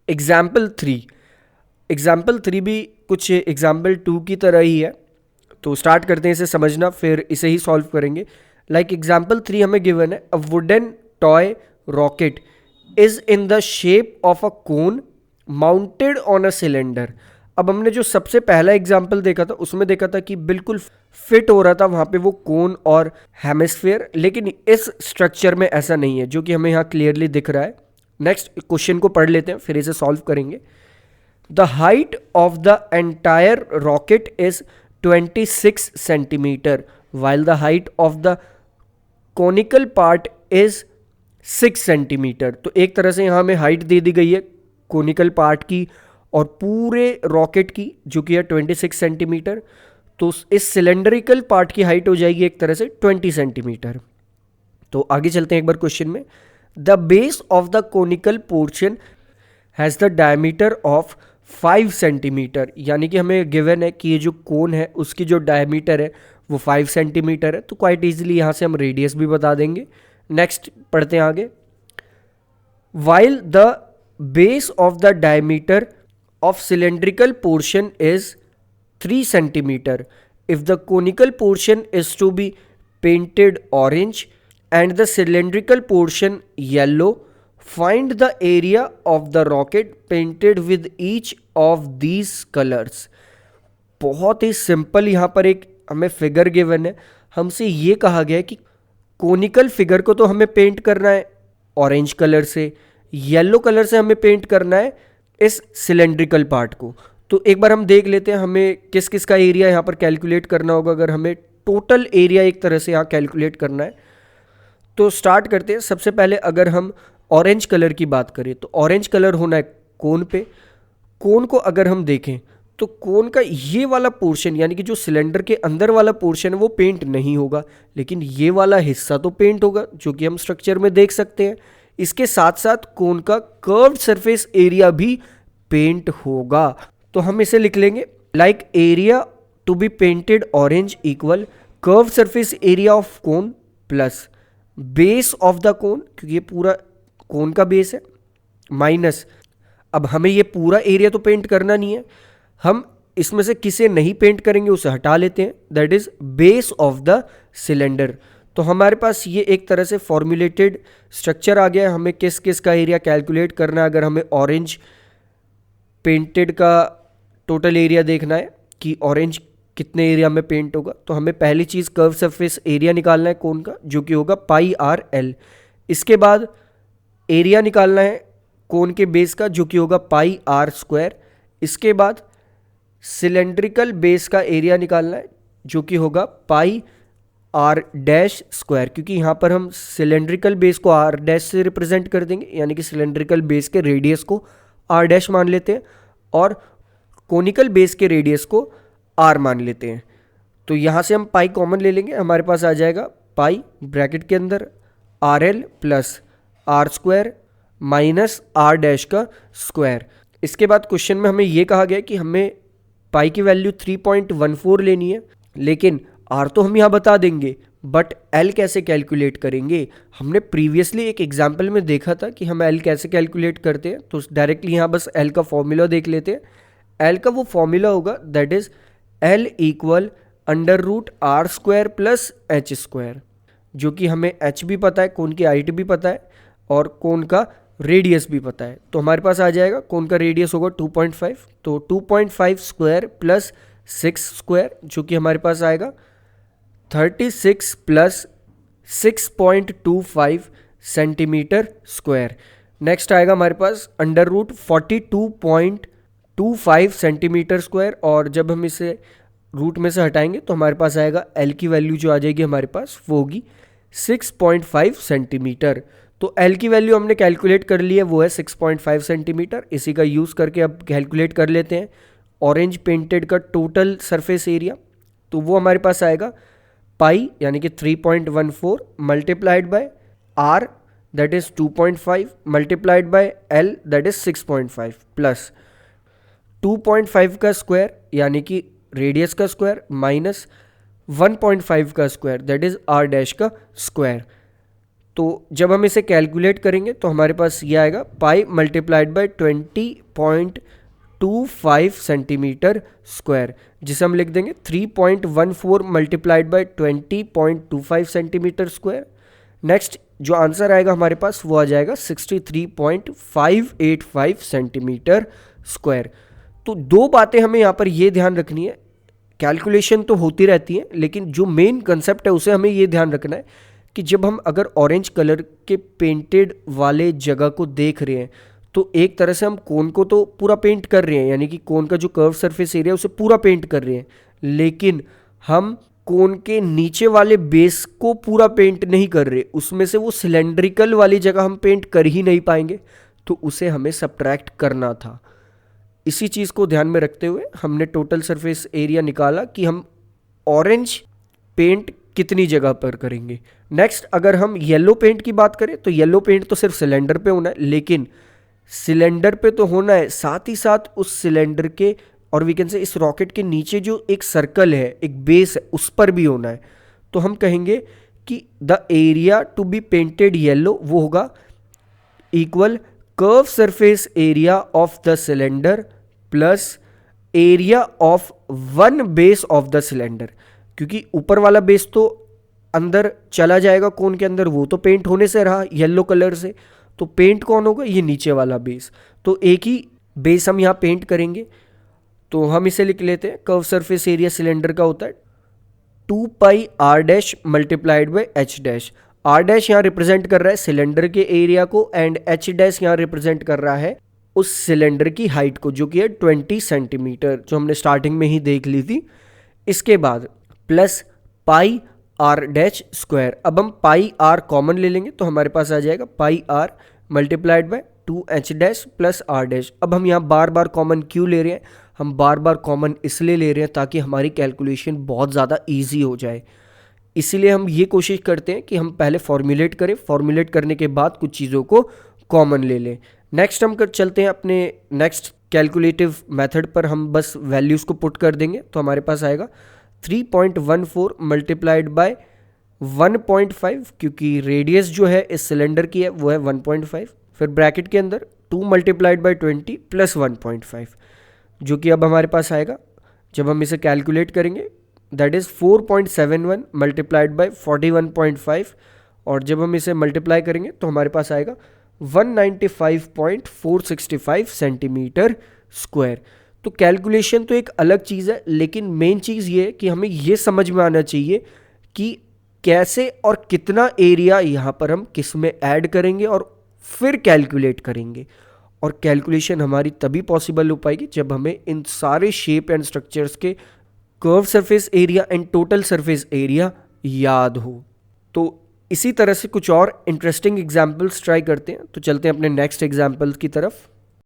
Example 3। Example 3 भी कुछ example 2 की तरह ही है, तो स्टार्ट करते हैं इसे समझना, फिर इसे ही सॉल्व करेंगे। लाइक एग्जाम्पल 3 हमें गिवन है, a wooden toy rocket is in the shape of a cone mounted on a cylinder. अब हमने जो सबसे पहला एग्जाम्पल देखा था उसमें देखा था कि बिल्कुल फिट हो रहा था वहां पे वो कोन और हेमिस्फेयर, लेकिन इस स्ट्रक्चर में ऐसा नहीं है, जो कि हमें यहाँ क्लियरली दिख रहा है। नेक्स्ट क्वेश्चन को पढ़ लेते हैं, फिर इसे सॉल्व करेंगे। The height of the entire rocket is 26 centimeter, while the height of the conical part is 6 centimetre. तो एक तरह से यहाँ हमें हाइट दे दी गई है कोनिकल पार्ट की और पूरे रॉकेट की, जो कि है 26 सेंटीमीटर। तो इस सिलेंड्रिकल पार्ट की हाइट हो जाएगी एक तरह से 20 सेंटीमीटर। तो आगे चलते हैं एक बार क्वेश्चन में। The base of the conical portion has the diameter of 5 centimetre, यानी कि हमें गिवन है कि ये जो कोन है उसकी जो डायमीटर है वो 5 सेंटीमीटर है। तो क्वाइट इजीली यहाँ से हम रेडियस भी बता देंगे। नेक्स्ट पढ़ते हैं आगे। While the base of the diameter of cylindrical portion is 3 centimetre, if the conical portion is to be painted orange and the cylindrical portion yellow, find the area of the rocket painted with each of these colors। बहुत ही simple यहाँ पर एक हमें figure given है, हमसे ये कहा गया है कि कोनिकल फिगर को तो हमें पेंट करना है ऑरेंज कलर से, येलो कलर से हमें पेंट करना है इस सिलेंड्रिकल पार्ट को। तो एक बार हम देख लेते हैं हमें किस किस का एरिया यहाँ पर कैलकुलेट करना होगा, अगर हमें टोटल एरिया एक तरह से यहाँ कैलकुलेट करना है। तो स्टार्ट करते हैं। सबसे पहले अगर हम ऑरेंज कलर की बात करें तो ऑरेंज कलर होना है कोन पे। कोन को अगर हम देखें तो कोन का ये वाला पोर्शन, यानी कि जो सिलेंडर के अंदर वाला पोर्शन है वो पेंट नहीं होगा, लेकिन ये वाला हिस्सा तो पेंट होगा, जो कि हम स्ट्रक्चर में देख सकते हैं। इसके साथ साथ कोन का कर्व्ड सरफेस एरिया भी पेंट होगा। तो हम इसे लिख लेंगे like area to be painted orange equal curved surface area of cone plus base of the cone, क्योंकि ये पूरा कोन का बेस है, माइनस, अब हमें ये पूरा एरिया तो पेंट करना नहीं है, हम इसमें से किसे नहीं पेंट करेंगे उसे हटा लेते हैं, that is base of the cylinder. तो हमारे पास ये एक तरह से फॉर्मुलेटेड स्ट्रक्चर आ गया है। हमें किस किस का एरिया कैलकुलेट करना है। अगर हमें ऑरेंज पेंटेड का टोटल एरिया देखना है कि ऑरेंज कितने एरिया में पेंट होगा, तो हमें पहली चीज़ कर्व सरफेस एरिया निकालना है कोन का, जो कि होगा पाई आर एल। इसके बाद एरिया निकालना है कोन के बेस का, जो कि होगा पाई आर स्क्वायर। इसके बाद सिलेंड्रिकल बेस का एरिया निकालना है, जो कि होगा पाई आर डैश स्क्वायर, क्योंकि यहाँ पर हम सिलेंड्रिकल बेस को आर डैश से रिप्रेजेंट कर देंगे, यानी कि सिलेंड्रिकल बेस के रेडियस को आर डैश मान लेते हैं और कोनिकल बेस के रेडियस को आर मान लेते हैं। तो यहाँ से हम पाई कॉमन ले लेंगे, हमारे पास आ जाएगा पाई ब्रैकेट के अंदर R L plus R square minus R dash का स्क्वायर। इसके बाद क्वेश्चन में हमें ये कहा गया कि हमें पाई की वैल्यू 3.14 लेनी है, लेकिन आर तो हम यहाँ बता देंगे, बट एल कैसे कैलकुलेट करेंगे। हमने प्रीवियसली एक एग्जाम्पल में देखा था कि हम एल कैसे कैलकुलेट करते हैं, तो डायरेक्टली यहाँ बस एल का फॉर्मूला देख लेते हैं। एल का वो फॉर्मूला होगा that is L equal under root R square plus H square, जो कि हमें एच भी पता है, कोन की हाइट भी पता है और कोन का रेडियस भी पता है। तो हमारे पास आ जाएगा कोन का रेडियस होगा 2.5, तो 2.5 स्क्वायर प्लस 6 स्क्वायर, जो कि हमारे पास आएगा 36 प्लस 6.25 सेंटीमीटर स्क्वायर। नेक्स्ट आएगा हमारे पास अंडर रूट 42.25 सेंटीमीटर स्क्वायर, और जब हम इसे रूट में से हटाएंगे तो हमारे पास आएगा एल की वैल्यू जो आ जाएगी हमारे पास वो होगी 6.5 सेंटीमीटर। तो एल की वैल्यू हमने कैलकुलेट कर ली है, वो है 6.5 सेंटीमीटर। इसी का यूज़ करके अब कैलकुलेट कर लेते हैं ऑरेंज पेंटेड का टोटल सरफेस एरिया। तो वो हमारे पास आएगा पाई यानी कि 3.14 multiplied by R that is 2.5 multiplied by L that is 6.5 plus 2.5 का स्क्वायर यानी कि रेडियस का स्क्वायर माइनस 1.5 का square that is R dash का स्क्वायर। तो जब हम इसे कैलकुलेट करेंगे तो हमारे पास ये आएगा pi multiplied by 20.25 centimetre square, जिसे हम लिख देंगे 3.14 multiplied bye 20.25 centimetre square. Next जो आंसर आएगा हमारे पास वो आ जाएगा 63.585 सेंटीमीटर स्क्वायर। तो दो बातें हमें यहाँ पर ये ध्यान रखनी है, कैलकुलेशन तो होती रहती है लेकिन जो मेन कंसेप्ट है उसे हमें ये ध्यान रखना है कि जब हम अगर ऑरेंज कलर के पेंटेड वाले जगह को देख रहे हैं तो एक तरह से हम कोन को तो पूरा पेंट कर रहे हैं, यानी कि कोन का जो कर्व सरफेस एरिया है उसे पूरा पेंट कर रहे हैं, लेकिन हम कोन के नीचे वाले बेस को पूरा पेंट नहीं कर रहे, उसमें से वो सिलेंड्रिकल वाली जगह हम पेंट कर ही नहीं पाएंगे, तो उसे हमें सब्ट्रैक्ट करना था। इसी चीज़ को ध्यान में रखते हुए हमने टोटल सरफेस एरिया निकाला कि हम ऑरेंज पेंट कितनी जगह पर करेंगे। नेक्स्ट अगर हम येलो पेंट की बात करें तो येलो पेंट तो सिर्फ सिलेंडर पे होना है, लेकिन सिलेंडर पे तो होना है, साथ ही साथ उस सिलेंडर के और वी कैन से इस रॉकेट के नीचे जो एक सर्कल है, एक बेस है, उस पर भी होना है। तो हम कहेंगे कि the area to be painted yellow वो होगा equal curve surface area of the cylinder plus area of one base of the cylinder, क्योंकि ऊपर वाला बेस तो अंदर चला जाएगा कोन के अंदर, वो तो पेंट होने से रहा येलो कलर से, तो पेंट कौन होगा, ये नीचे वाला बेस। तो एक ही बेस हम यहाँ पेंट करेंगे, तो हम इसे लिख लेते हैं कर्व सरफेस एरिया सिलेंडर का होता है 2 pi are dash multiplied by h dash. R dash यहाँ रिप्रेजेंट कर रहा है सिलेंडर के एरिया को एंड एच डैश यहाँ रिप्रेजेंट कर रहा है उस सिलेंडर की हाइट को, जो कि है 20 सेंटीमीटर, जो हमने स्टार्टिंग में ही देख ली थी। इसके बाद plus pi are dash square. अब हम पाई आर कॉमन ले लेंगे तो हमारे पास आ जाएगा pi r multiplied by 2h dash plus r dash. अब हम यहाँ बार बार कॉमन क्यों ले रहे हैं, हम बार बार कॉमन इसलिए ले रहे हैं ताकि हमारी कैलकुलेशन बहुत ज़्यादा ईजी हो जाए। इसीलिए हम ये कोशिश करते हैं कि हम पहले फॉर्मुलेट करें, फॉर्मुलेट करने के बाद कुछ चीज़ों को कॉमन ले लें। नेक्स्ट हम चलते हैं अपने नेक्स्ट कैलकुलेटिव मेथड पर, हम बस वैल्यूज़ को पुट कर देंगे तो हमारे पास आएगा 3.14 मल्टीप्लाइड बाय 1.5, क्योंकि रेडियस जो है इस सिलेंडर की है वो है 1.5, फिर ब्रैकेट के अंदर 2 मल्टीप्लाइड बाय 20 प्लस 1.5, जो कि अब हमारे पास आएगा जब हम इसे कैलकुलेट करेंगे दैट इज़ 4.71 मल्टीप्लाइड बाय 41.5, और जब हम इसे मल्टीप्लाई करेंगे तो हमारे पास आएगा 195.465 सेंटीमीटर स्क्वायर। तो कैलकुलेशन तो एक अलग चीज़ है, लेकिन मेन चीज़ ये है कि हमें ये समझ में आना चाहिए कि कैसे और कितना एरिया यहाँ पर हम किस में ऐड करेंगे और फिर कैलकुलेट करेंगे। और कैलकुलेशन हमारी तभी पॉसिबल हो पाएगी जब हमें इन सारे शेप एंड स्ट्रक्चर्स के curve surface area and total surface area याद हो। तो इसी तरह से कुछ और इंटरेस्टिंग एग्जाम्पल्स ट्राई करते हैं, तो चलते हैं अपने नेक्स्ट एग्जाम्पल की तरफ।